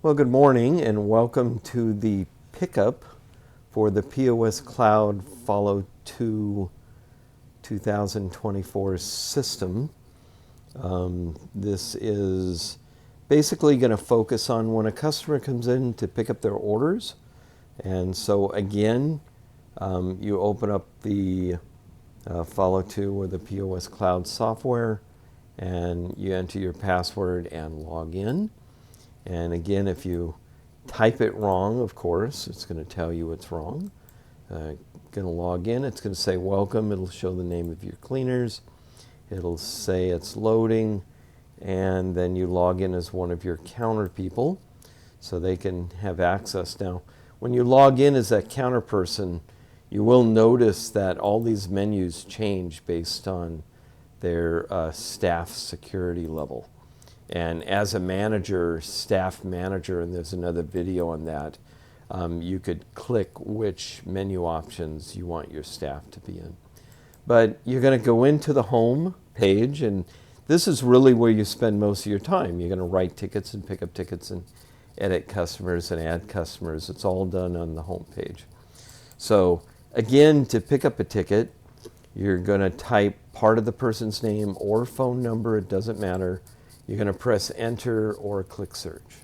Well, good morning and welcome to the pickup for the POS Cloud Follow 2 2024 system. This is basically going to focus on when a customer comes in to pick up their orders. And so again, you open up the Follow 2 or the POS Cloud software and you enter your password and log in. And again, if you type it wrong, of course, it's going to tell you it's wrong. Going to log in, it's going to say welcome, it'll show the name of your cleaners, it'll say it's loading, and then you log in as one of your counter people so they can have access. Now, when you log in as that counter person, you will notice that all these menus change based on their staff security level. And as a manager, staff manager, and there's another video on that, you could click which menu options you want your staff to be in. But you're going to go into the home page, and this is really where you spend most of your time. You're going to write tickets and pick up tickets and edit customers and add customers. It's all done on the home page. So again, to pick up a ticket, you're going to type part of the person's name or phone number, it doesn't matter. You're going to press enter or click search.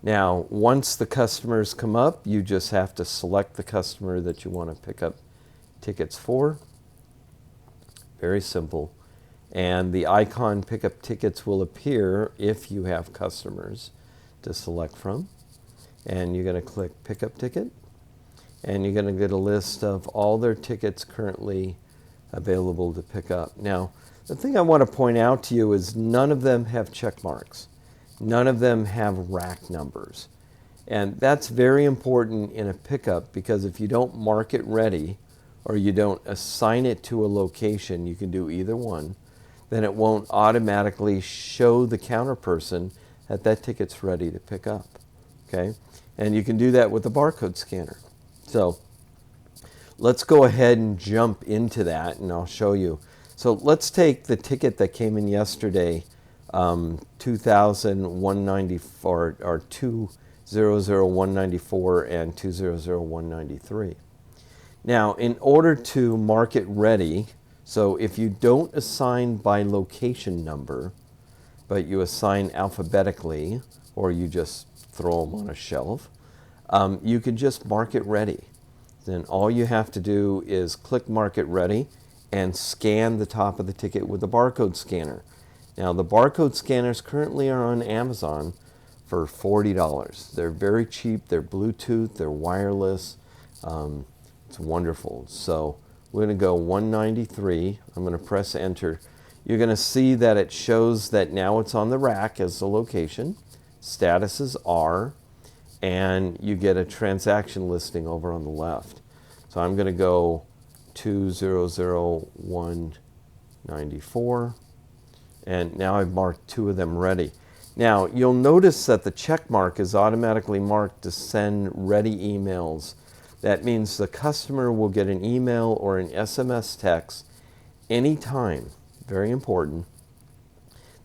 Now, once the customers come up, you just have to select the customer that you want to pick up tickets for. Very simple. And the icon pick up tickets will appear if you have customers to select from. And you're going to click pick up ticket. And you're going to get a list of all their tickets currently available to pick up. Now, the thing I want to point out to you is none of them have check marks. None of them have rack numbers. And that's very important in a pickup because if you don't mark it ready or you don't assign it to a location, you can do either one, then it won't automatically show the counter person that that ticket's ready to pick up. Okay? And you can do that with the barcode scanner. So let's go ahead and jump into that and I'll show you. So let's take the ticket that came in yesterday, 2,194 or 200,194 and 200,193. Now, in order to mark it ready, so if you don't assign by location number, but you assign alphabetically, or you just throw them on a shelf, you can just mark it ready. Then all you have to do is click Mark It Ready and scan the top of the ticket with the barcode scanner. Now, the barcode scanners currently are on Amazon for $40. They're very cheap. They're Bluetooth. They're wireless. It's wonderful. So we're going to go 193. I'm going to press Enter. You're going to see that it shows that now it's on the rack as the location. Status is R. And you get a transaction listing over on the left. So I'm going to go 200,194, and now I've marked two of them ready. Now you'll notice that the check mark is automatically marked to send ready emails. That means the customer will get an email or an SMS text anytime, very important,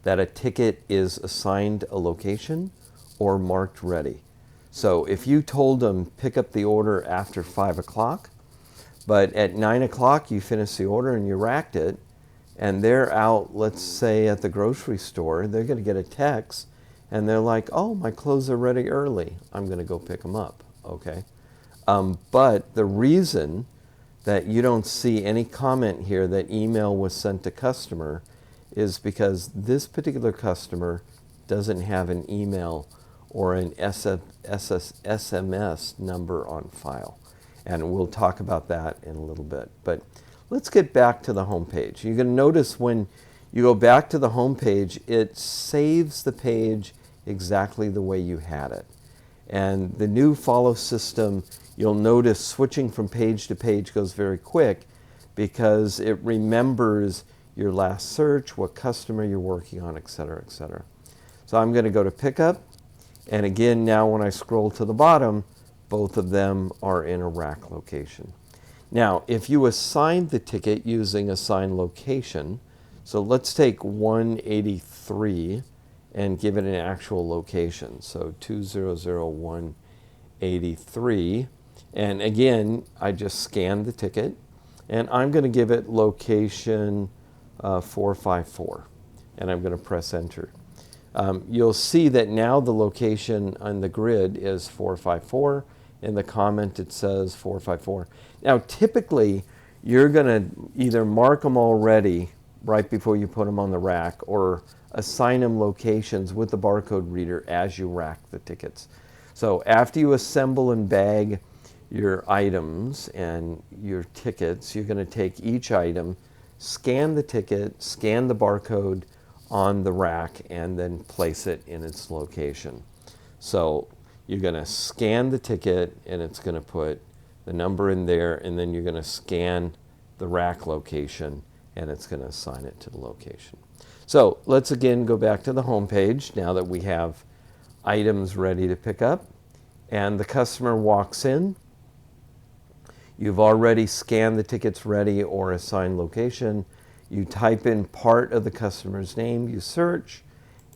that a ticket is assigned a location or marked ready. So if you told them pick up the order after 5 o'clock, but at 9 o'clock you finish the order and you racked it, and they're out, let's say at the grocery store, they're going to get a text, and they're like, oh, my clothes are ready early. I'm going to go pick them up, okay? But the reason that you don't see any comment here that email was sent to customer is because this particular customer doesn't have an email or an SMS number on file. And we'll talk about that in a little bit. But let's get back to the home page. You're going to notice when you go back to the home page, it saves the page exactly the way you had it. And the new Follow system, you'll notice switching from page to page goes very quick because it remembers your last search, what customer you're working on, et cetera, et cetera. So I'm going to go to Pickup. And again, now when I scroll to the bottom, both of them are in a rack location. Now, if you assign the ticket using assign location, so let's take 183 and give it an actual location. So 200183. And again, I just scanned the ticket, and I'm going to give it location 454, and I'm going to press enter. You'll see that now the location on the grid is 454. In the comment it says 454. Now typically you're going to either mark them already right before you put them on the rack, or assign them locations with the barcode reader as you rack the tickets. So after you assemble and bag your items and your tickets, you're going to take each item, scan the ticket, scan the barcode on the rack, and then place it in its location. So you're going to scan the ticket, and it's going to put the number in there, and then you're going to scan the rack location, and it's going to assign it to the location. So let's again go back to the home page now that we have items ready to pick up, and the customer walks in. You've already scanned the tickets ready or assigned location. You type in part of the customer's name, you search,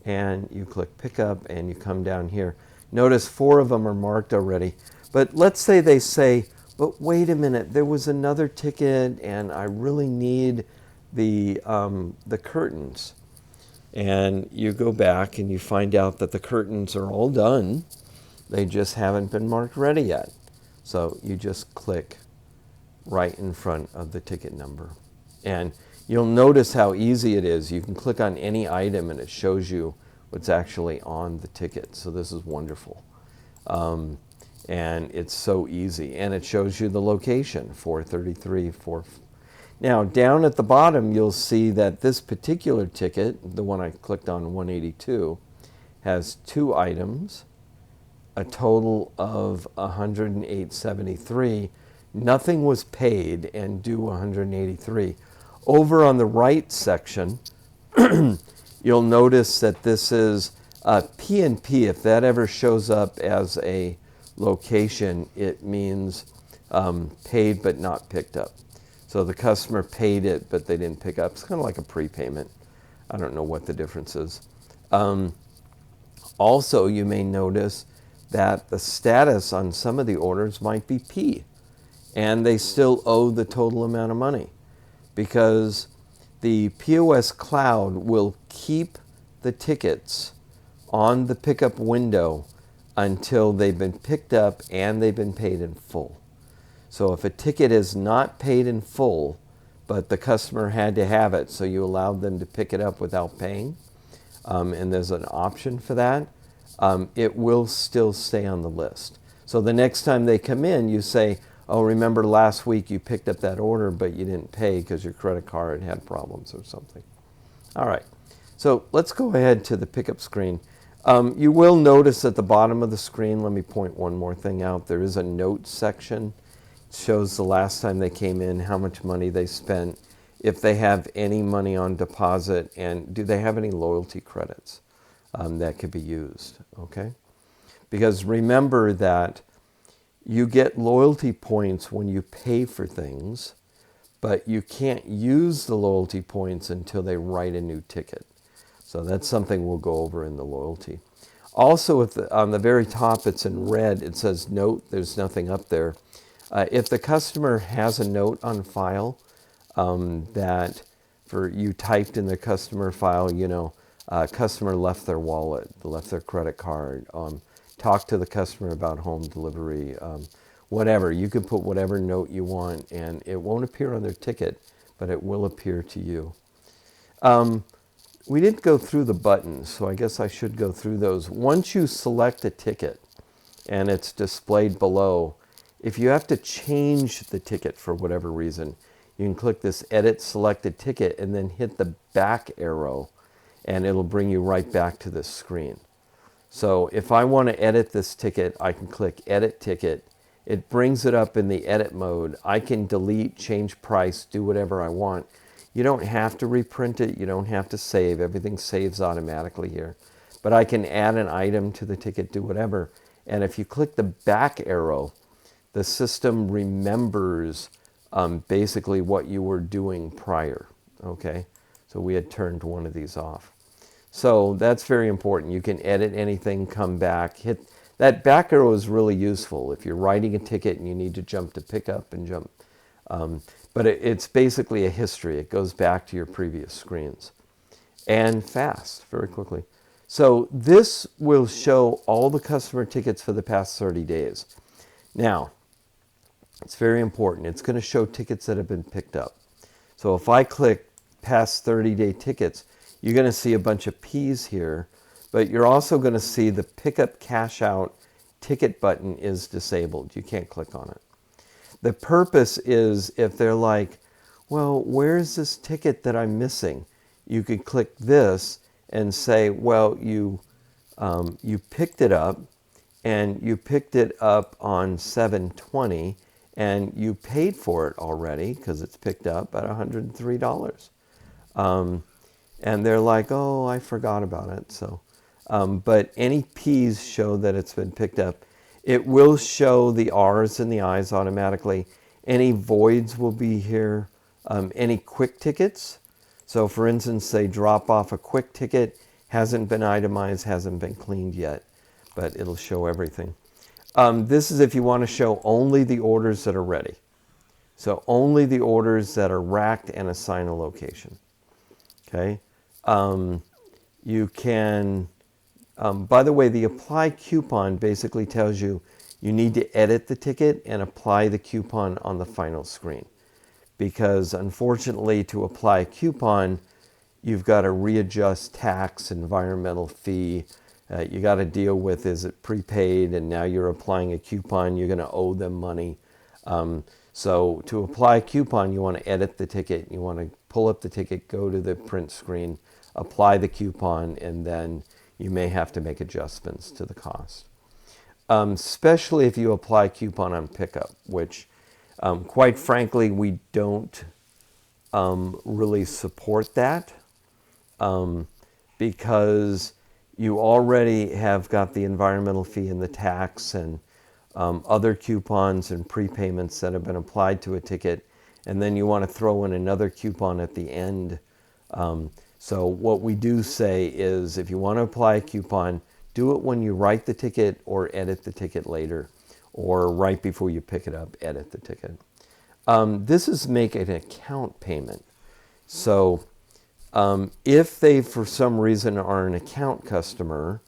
and you click pickup, and you come down here. Notice 4 of them are marked already. But let's say they say, but wait a minute, there was another ticket and I really need the curtains. And you go back and you find out that the curtains are all done. They just haven't been marked ready yet. So you just click right in front of the ticket number. And you'll notice how easy it is. You can click on any item and it shows you what's actually on the ticket. So this is wonderful. And it's so easy. And it shows you the location, 433. Now, down at the bottom, you'll see that this particular ticket, the one I clicked on, 182, has 2 items, a total of 108.73. Nothing was paid and due 183. Over on the right section, you'll notice that this is P&P. If that ever shows up as a location, it means paid but not picked up. So the customer paid it, but they didn't pick up. It's kind of like a prepayment. I don't know what the difference is. Also, you may notice that the status on some of the orders might be P, and they still owe the total amount of money, because the POS cloud will keep the tickets on the pickup window until they've been picked up and they've been paid in full. So if a ticket is not paid in full, but the customer had to have it, so you allowed them to pick it up without paying, and there's an option for that, it will still stay on the list. So the next time they come in, you say, oh, remember last week you picked up that order, but you didn't pay because your credit card had problems or something. All right, so let's go ahead to the pickup screen. You will notice at the bottom of the screen, let me point one more thing out, there is a notes section. It shows the last time they came in, how much money they spent, if they have any money on deposit, and do they have any loyalty credits that could be used, okay? Because remember that you get loyalty points when you pay for things, but you can't use the loyalty points until they write a new ticket. So that's something we'll go over in the loyalty. Also, on the very top, it's in red, it says note, there's nothing up there. If the customer has a note on file that you typed in the customer file, you know, customer left their wallet, left their credit card, talk to the customer about home delivery, whatever. You can put whatever note you want, and it won't appear on their ticket, but it will appear to you. We didn't go through the buttons, so I guess I should go through those. Once you select a ticket and it's displayed below, if you have to change the ticket for whatever reason, you can click this Edit Selected Ticket and then hit the back arrow, and it'll bring you right back to this screen. So if I want to edit this ticket, I can click Edit Ticket. It brings it up in the edit mode. I can delete, change price, do whatever I want. You don't have to reprint it. You don't have to save. Everything saves automatically here. But I can add an item to the ticket, do whatever. And if you click the back arrow, the system remembers basically what you were doing prior. Okay? So we had turned one of these off. So that's very important. You can edit anything, come back, hit that back arrow is really useful if you're writing a ticket and you need to jump to pick up and jump. But it's basically a history. It goes back to your previous screens. And fast, very quickly. So this will show all the customer tickets for the past 30 days. Now, it's very important. It's going to show tickets that have been picked up. So if I click past 30-day tickets, you're going to see a bunch of P's here, but you're also going to see the pickup cash out ticket button is disabled. You can't click on it. The purpose is if they're like, well, where's this ticket that I'm missing? You could click this and say, well, you picked it up, and you picked it up on 7/20, and you paid for it already because it's picked up at $103. And they're like, oh, I forgot about it. So, but any P's show that it's been picked up. It will show the R's and the I's automatically. Any voids will be here. Any quick tickets. So for instance, they drop off a quick ticket, hasn't been itemized, hasn't been cleaned yet, but it'll show everything. This is if you want to show only the orders that are ready. So only the orders that are racked and assign a location. Okay. You can, by the way, the apply coupon basically tells you you need to edit the ticket and apply the coupon on the final screen. Because unfortunately, to apply a coupon, you've got to readjust tax, environmental fee. You got to deal with, is it prepaid, and now you're applying a coupon, you're going to owe them money. So to apply a coupon, you want to edit the ticket. You want to pull up the ticket, go to the print screen, apply the coupon, and then you may have to make adjustments to the cost. Especially if you apply a coupon on pickup, which quite frankly, we don't really support that because you already have got the environmental fee and the tax and other coupons and prepayments that have been applied to a ticket, and then you want to throw in another coupon at the end. So what we do say is if you want to apply a coupon, do it when you write the ticket or edit the ticket later, or right before you pick it up, edit the ticket. This is make an account payment. So if they, for some reason, are an account customer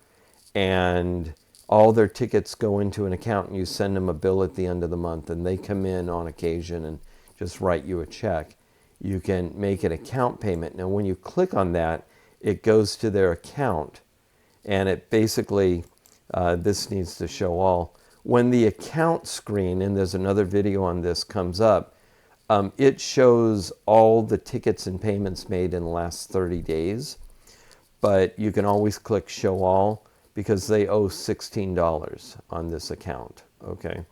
and all their tickets go into an account and you send them a bill at the end of the month and they come in on occasion and just write you a check, you can make an account payment. Now, when you click on that, it goes to their account, and it basically, this needs to show all. When the account screen, and there's another video on this, comes up, it shows all the tickets and payments made in the last 30 days. But you can always click Show All because they owe $16 on this account. Okay.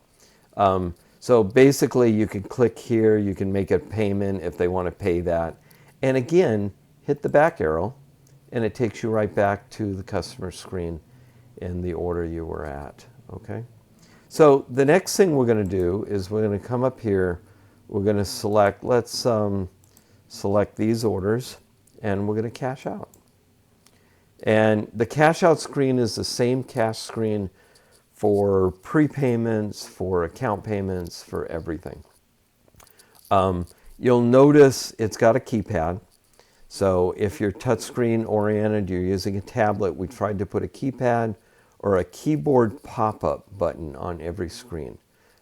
So basically, you can click here. You can make a payment if they want to pay that. And again, hit the back arrow, and it takes you right back to the customer screen in the order you were at. Okay. So the next thing we're going to do is we're going to come up here. We're going to select, let's select these orders, and we're going to cash out. And the cash out screen is the same cash screen for prepayments, for account payments, for everything. You'll notice it's got a keypad. So if you're touchscreen oriented, you're using a tablet, we tried to put a keypad or a keyboard pop-up button on every screen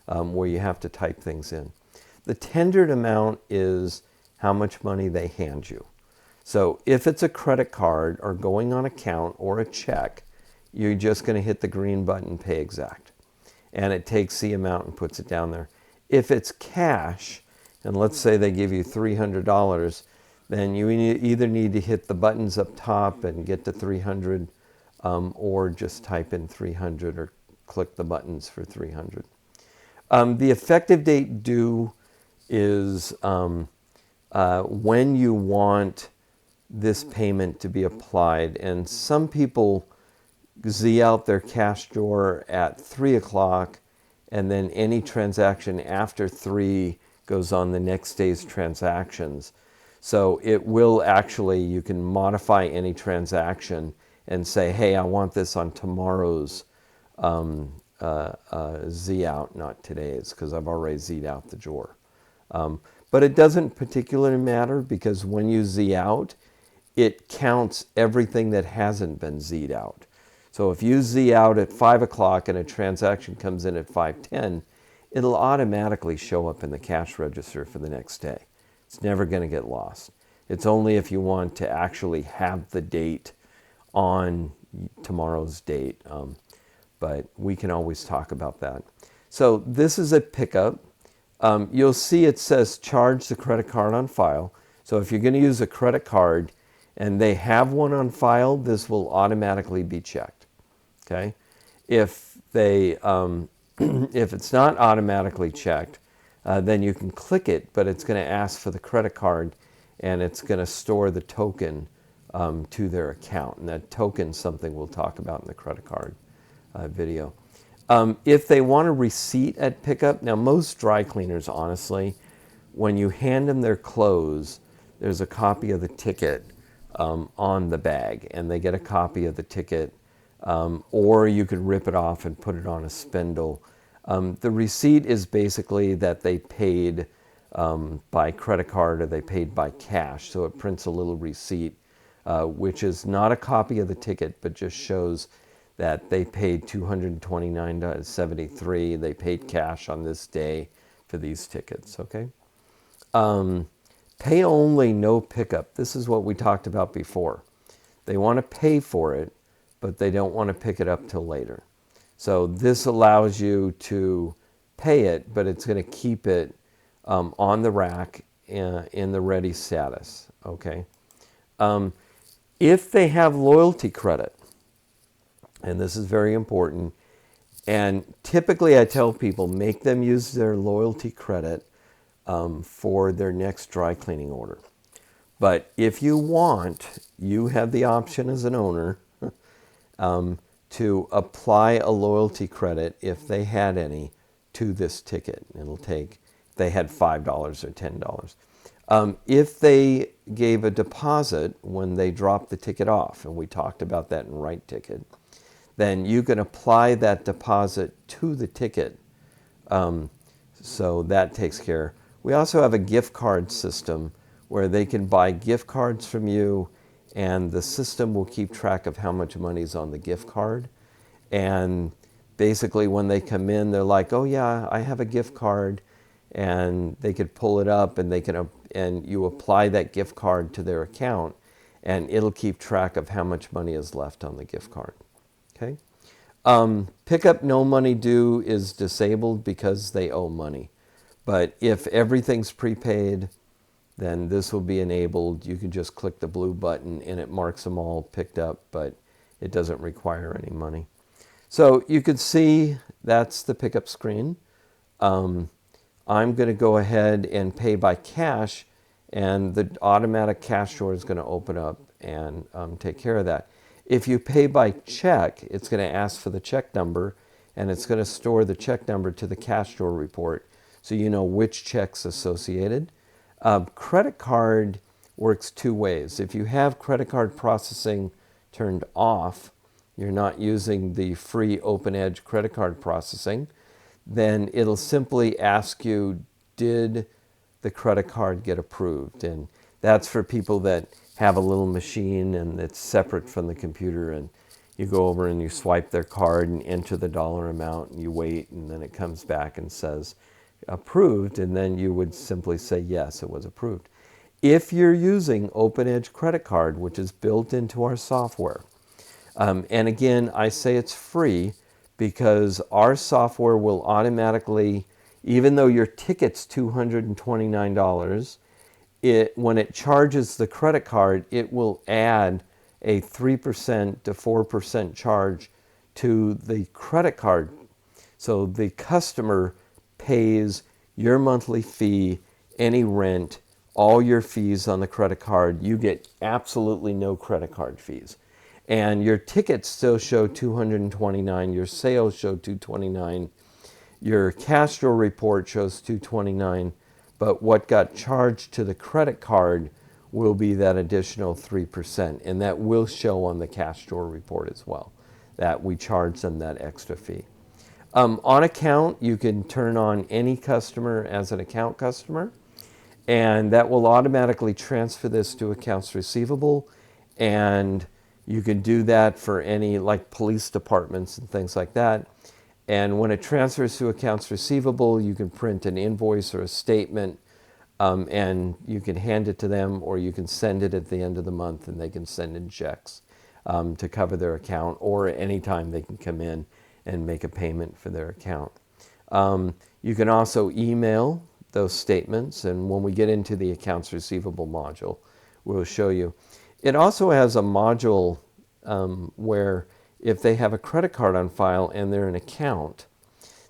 where you have to type things in. The tendered amount is how much money they hand you. So if it's a credit card or going on account or a check, you're just going to hit the green button, Pay Exact. And it takes the amount and puts it down there. If it's cash, and let's say they give you $300, then you either need to hit the buttons up top and get to 300, or just type in 300 or click the buttons for 300. The effective date due is when you want this payment to be applied. And some people Z out their cash drawer at 3 o'clock, and then any transaction after 3 goes on the next day's transactions. So it will actually, you can modify any transaction and say, hey, I want this on tomorrow's Z out, not today's, because I've already Z'd out the drawer. But it doesn't particularly matter, because when you Z out, it counts everything that hasn't been Z'd out. So if you Z out at 5 o'clock and a transaction comes in at 5:10, it'll automatically show up in the cash register for the next day. It's never going to get lost. It's only if you want to actually have the date on tomorrow's date. But we can always talk about that. So this is a pickup. You'll see it says charge the credit card on file. So if you're going to use a credit card and they have one on file, this will automatically be checked. Okay? If they, if it's not automatically checked, then you can click it, but it's going to ask for the credit card, and it's going to store the token to their account. And that token is something we'll talk about in the credit card video. If they want a receipt at pickup, now most dry cleaners, honestly, when you hand them their clothes, there's a copy of the ticket on the bag, and they get a copy of the ticket, or you could rip it off and put it on a spindle. The receipt is basically that they paid by credit card or they paid by cash, so it prints a little receipt, which is not a copy of the ticket, but just shows that they paid $229.73. They paid cash on this day for these tickets, okay? Pay only, no pickup. This is what we talked about before. They want to pay for it, but they don't want to pick it up till later. So this allows you to pay it, but it's going to keep it on the rack in the ready status, okay? If they have loyalty credit, and this is very important, and typically I tell people, make them use their loyalty credit for their next dry cleaning order. But if you want, you have the option as an owner to apply a loyalty credit, if they had any, to this ticket. It'll take, if they had $5 or $10. If they gave a deposit when they dropped the ticket off, and we talked about that in Right Ticket, then you can apply that deposit to the ticket. So that takes care. We also have a gift card system where they can buy gift cards from you, and the system will keep track of how much money is on the gift card. And basically when they come in, they're like, oh yeah, I have a gift card, and they could pull it up, and they can, and you apply that gift card to their account, and it'll keep track of how much money is left on the gift card. Okay? Pickup no money due is disabled because they owe money. But if everything's prepaid, then this will be enabled. You can just click the blue button and it marks them all picked up, but it doesn't require any money. So you can see that's the pickup screen. I'm going to go ahead and pay by cash, and the automatic cash drawer is going to open up and take care of that. If you pay by check, it's going to ask for the check number, and it's going to store the check number to the cash drawer report, so you know which check's associated. Credit card works two ways. If you have credit card processing turned off, you're not using the free OpenEdge credit card processing, then it'll simply ask you, did the credit card get approved? And that's for people that have a little machine and it's separate from the computer, and you go over and you swipe their card and enter the dollar amount, and you wait, and then it comes back and says approved, and then you would simply say yes, it was approved. If you're using OpenEdge credit card, which is built into our software, and again, I say it's free because our software will automatically, even though your ticket's $229, when it charges the credit card, it will add a 3% to 4% charge to the credit card. So the customer pays your monthly fee, any rent, all your fees on the credit card. You get absolutely no credit card fees. And your tickets still show $229, your sales show $229, your cash drawer report shows $229, but what got charged to the credit card will be that additional 3%, and that will show on the cash drawer report as well, that we charge them that extra fee. On account, you can turn on any customer as an account customer, and that will automatically transfer this to accounts receivable, and you can do that for any, like police departments and things like that. And when it transfers to accounts receivable, you can print an invoice or a statement, and you can hand it to them, or you can send it at the end of the month, and they can send in checks to cover their account, or anytime they can come in and make a payment for their account. You can also email those statements, and when we get into the accounts receivable module, we'll show you. It also has a module where if they have a credit card on file and they're an account,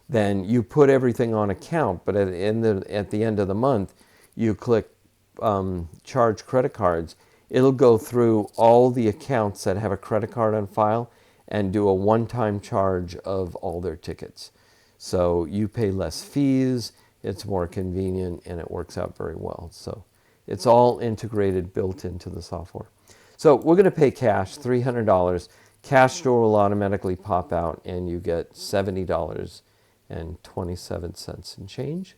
then you put everything on account, but at the end of the month, you click charge credit cards. It'll go through all the accounts that have a credit card on file and do a one-time charge of all their tickets. So you pay less fees, it's more convenient, and it works out very well. So it's all integrated, built into the software. So we're going to pay cash, $300. Cash drawer will automatically pop out, and you get $70.27 and change.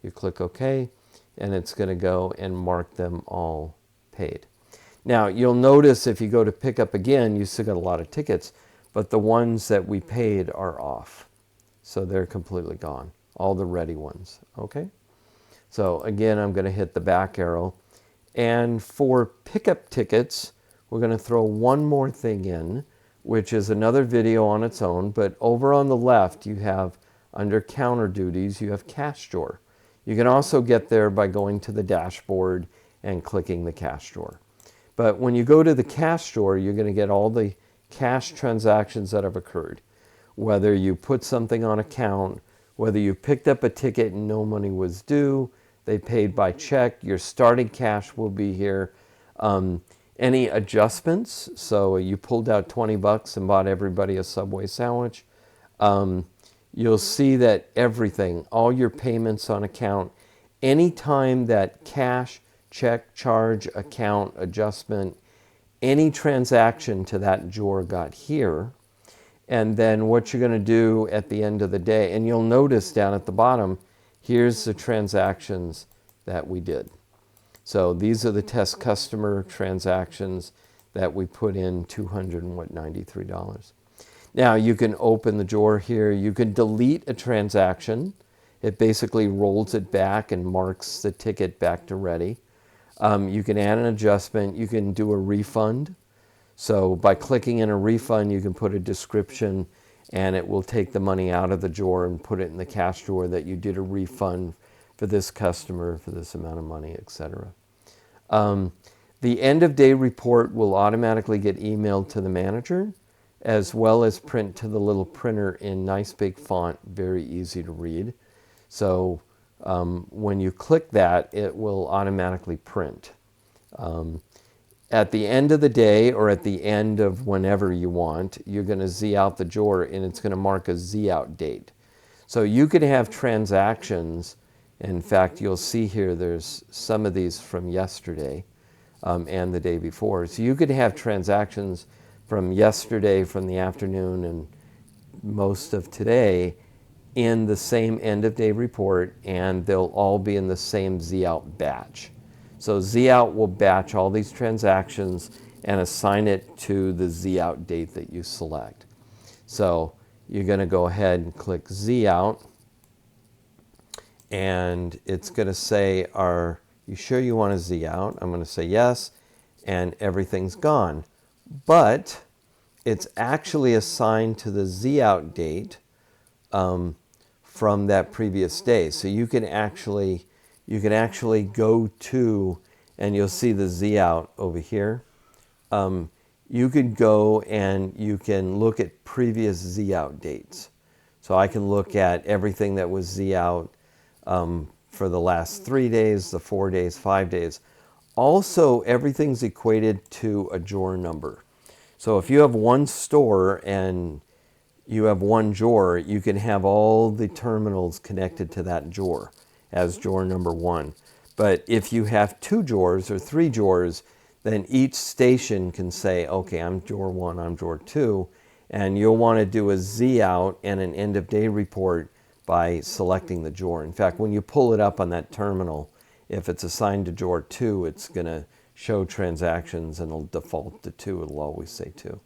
You click OK, and it's going to go and mark them all paid. Now, you'll notice if you go to pick up again, you still got a lot of tickets, but the ones that we paid are off. So they're completely gone, all the ready ones, okay? So again, I'm going to hit the back arrow. And for pickup tickets, we're going to throw one more thing in, which is another video on its own, but over on the left, you have, under counter duties, you have cash drawer. You can also get there by going to the dashboard and clicking the cash drawer. But when you go to the cash drawer, you're going to get all the cash transactions that have occurred. Whether you put something on account, whether you picked up a ticket and no money was due, they paid by check, your starting cash will be here. Any adjustments, so you pulled out 20 bucks and bought everybody a Subway sandwich, you'll see that everything, all your payments on account, anytime that cash, check, charge, account, adjustment, any transaction to that drawer got here. And then what you're going to do at the end of the day, and you'll notice down at the bottom, here's the transactions that we did. So these are the test customer transactions that we put in $293. Now you can open the drawer here. You can delete a transaction. It basically rolls it back and marks the ticket back to ready. You can add an adjustment. You can do a refund. So by clicking in a refund, you can put a description, and it will take the money out of the drawer and put it in the cash drawer that you did a refund for this customer for this amount of money, etc. The end of day report will automatically get emailed to the manager, as well as print to the little printer in nice big font, very easy to read. So when you click that, it will automatically print. At the end of the day, or at the end of whenever you want, you're going to Z out the drawer, and it's going to mark a Z out date. So you could have transactions. In fact, you'll see here there's some of these from yesterday and the day before. So you could have transactions from yesterday, from the afternoon, and most of today in the same end of day report, and they'll all be in the same Z out batch. So Z out will batch all these transactions and assign it to the Z out date that you select. So you're going to go ahead and click Z out, and it's going to say, are you sure you want to Z out? I'm going to say yes, and everything's gone. But it's actually assigned to the Z out date from that previous day. So you can actually go to, and you'll see the Z out over here. You could go and you can look at previous Z out dates. So I can look at everything that was Z out for the last 3 days, the 4 days, 5 days. Also, everything's equated to a drawer number. So if you have one store and you have one drawer, you can have all the terminals connected to that drawer as drawer number 1. But if you have 2 drawers or 3 drawers, then each station can say, okay, I'm drawer 1, I'm drawer 2, and you'll want to do a Z out and an end of day report by selecting the drawer. In fact, when you pull it up on that terminal, if it's assigned to drawer 2, it's going to show transactions and it'll default to 2. It'll always say 2.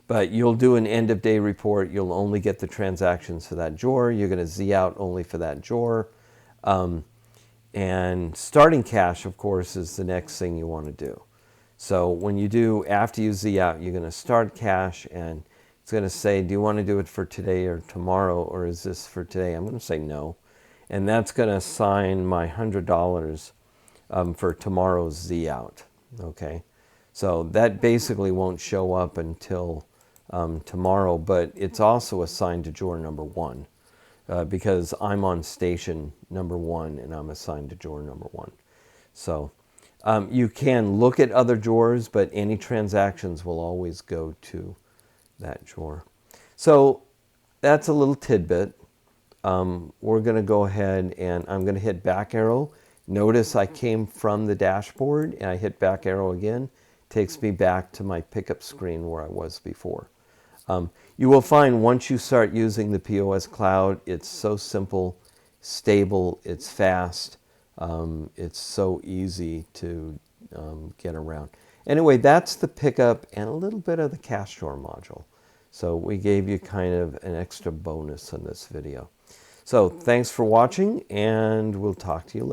But you'll do an end of day report. You'll only get the transactions for that drawer. You're going to Z out only for that drawer. And starting cache, of course, is the next thing you want to do. So when you do, after you Z out, you're going to start cache, and it's going to say, do you want to do it for today or tomorrow, or is this for today? I'm going to say no. And that's going to assign my $100 for tomorrow's Z out. Okay. So that basically won't show up until tomorrow, but it's also assigned to drawer number 1. Because I'm on station number 1 and I'm assigned to drawer number 1. So you can look at other drawers, but any transactions will always go to that drawer. So that's a little tidbit. We're going to go ahead and I'm going to hit back arrow. Notice I came from the dashboard and I hit back arrow again. Takes me back to my pickup screen where I was before. You will find once you start using the POS Cloud, it's so simple, stable, it's fast, it's so easy to get around. Anyway, that's the pickup and a little bit of the cash drawer module. So we gave you kind of an extra bonus in this video. So thanks for watching, and we'll talk to you later.